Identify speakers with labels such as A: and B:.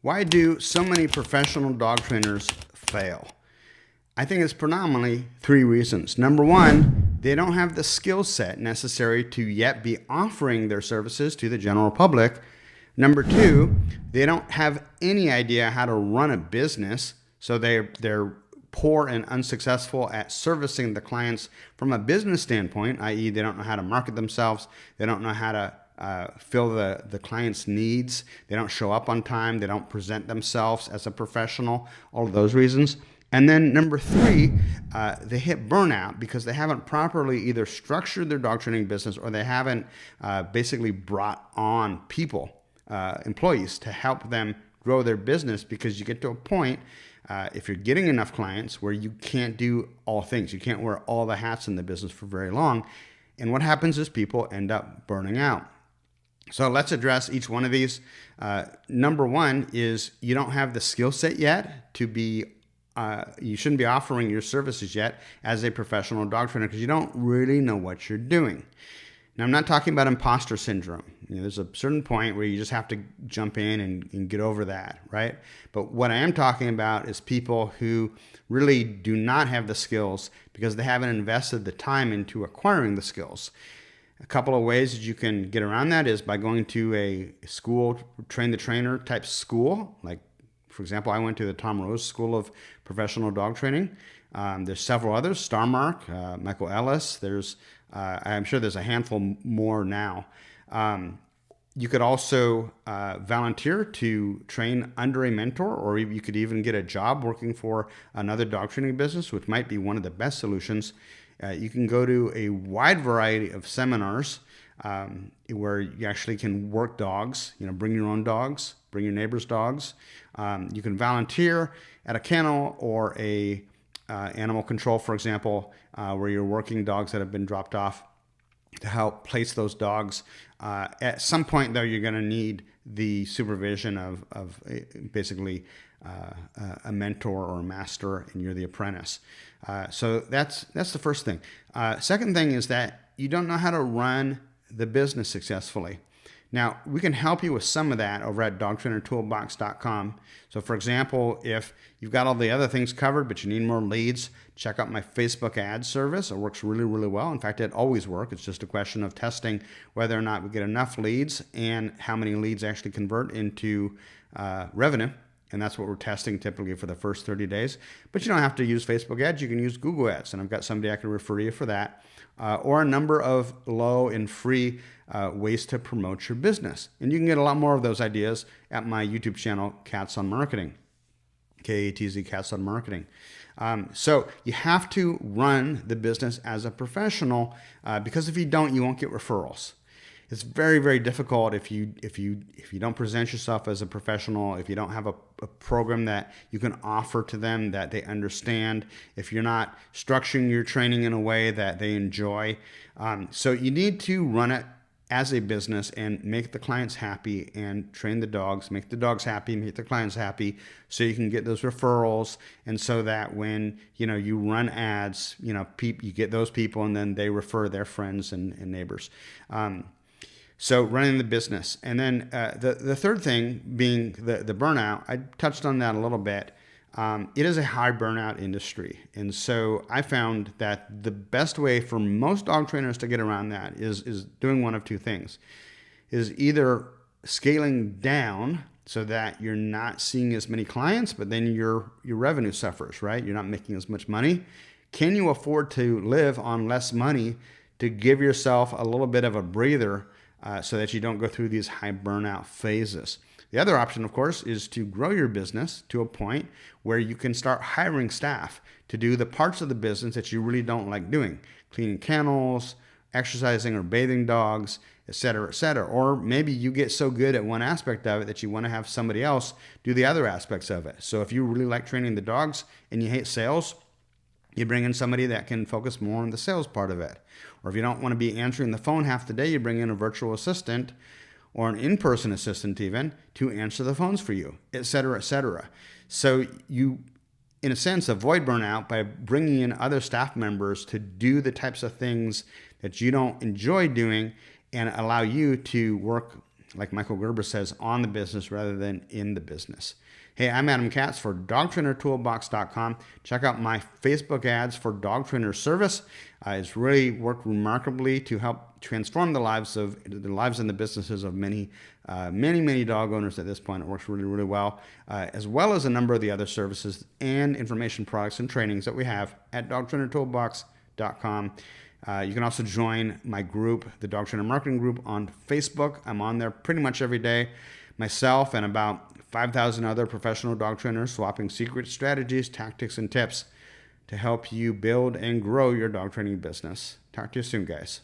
A: Why do so many professional dog trainers fail? I think it's predominantly three reasons. Number one, they don't have the skill set necessary to yet be offering their services to the general public. Number two, they don't have any idea how to run a business, so they're poor and unsuccessful at servicing the clients from a business standpoint, i.e., they don't know how to market themselves, they don't know how to fill the client's needs, they don't show up on time, they don't present themselves as a professional, all of those reasons. And then number three, they hit burnout because they haven't properly either structured their dog training business or they haven't basically brought on people, employees, to help them grow their business, because you get to a point, if you're getting enough clients, where you can't do all things. You can't wear all the hats in the business for very long. And what happens is people end up burning out. So let's address each one of these. Number one is you don't have the skill set yet to be, you shouldn't be offering your services yet as a professional dog trainer because you don't really know what you're doing. Now, I'm not talking about imposter syndrome. There's a certain point where you just have to jump in and get over that, right? But what I am talking about is people who really do not have the skills because they haven't invested the time into acquiring the skills. A couple of ways that you can get around that is by going to a school, train the trainer type school. Like, for example, I went to the Tom Rose School of Professional Dog Training. There's several others, Starmark, Michael Ellis. I'm sure there's a handful more now. You could also volunteer to train under a mentor, or you could even get a job working for another dog training business, which might be one of the best solutions. You can go to a wide variety of seminars where you actually can work dogs, bring your own dogs, bring your neighbor's dogs. You can volunteer at a kennel or a animal control, for example, where you're working dogs that have been dropped off to help place those dogs. At some point, though, you're going to need the supervision of basically a mentor or a master, and you're the apprentice. So that's the first thing. Second thing is that you don't know how to run the business successfully. Now, we can help you with some of that over at dogtrainertoolbox.com. So, for example, if you've got all the other things covered, but you need more leads, check out my Facebook ad service. It works really, really well. In fact, it always works. It's just a question of testing whether or not we get enough leads and how many leads actually convert into revenue. And that's what we're testing typically for the first 30 days. But you don't have to use Facebook ads. You can use Google ads. And I've got somebody I can refer you for that. Or a number of low and free ways to promote your business. And you can get a lot more of those ideas at my YouTube channel, Cats on Marketing. KATZ, Cats on Marketing. So you have to run the business as a professional because if you don't, you won't get referrals. It's very, very difficult if you don't present yourself as a professional, if you don't have a program that you can offer to them that they understand, if you're not structuring your training in a way that they enjoy. So you need to run it as a business and make the clients happy and train the dogs, make the dogs happy, make the clients happy, so you can get those referrals. And so that when you run ads, you get those people and then they refer their friends and neighbors. So running the business. And then the third thing being the burnout. I touched on that a little bit. It is a high burnout industry. And so I found that the best way for most dog trainers to get around that is doing one of two things. Is either scaling down so that you're not seeing as many clients, but then your revenue suffers, right? You're not making as much money. Can you afford to live on less money to give yourself a little bit of a breather so that you don't go through these high burnout phases? The other option, of course, is to grow your business to a point where you can start hiring staff to do the parts of the business that you really don't like doing, cleaning kennels, exercising or bathing dogs, et cetera, et cetera. Or maybe you get so good at one aspect of it that you want to have somebody else do the other aspects of it. So if you really like training the dogs and you hate sales, you bring in somebody that can focus more on the sales part of it. Or if you don't want to be answering the phone half the day, you bring in a virtual assistant or an in-person assistant even to answer the phones for you, et cetera, et cetera. So you, in a sense, avoid burnout by bringing in other staff members to do the types of things that you don't enjoy doing and allow you to work like Michael Gerber says, on the business rather than in the business. Hey, I'm Adam Katz for DogTrainerToolbox.com. Check out my Facebook ads for dog trainer service. It's really worked remarkably to help transform the lives and the businesses of many dog owners at this point. It works really, really well, as well as a number of the other services and information products and trainings that we have at DogTrainerToolbox.com. You can also join my group, the Dog Trainer Marketing Group, on Facebook. I'm on there pretty much every day. Myself and about 5,000 other professional dog trainers swapping secret strategies, tactics, and tips to help you build and grow your dog training business. Talk to you soon, guys.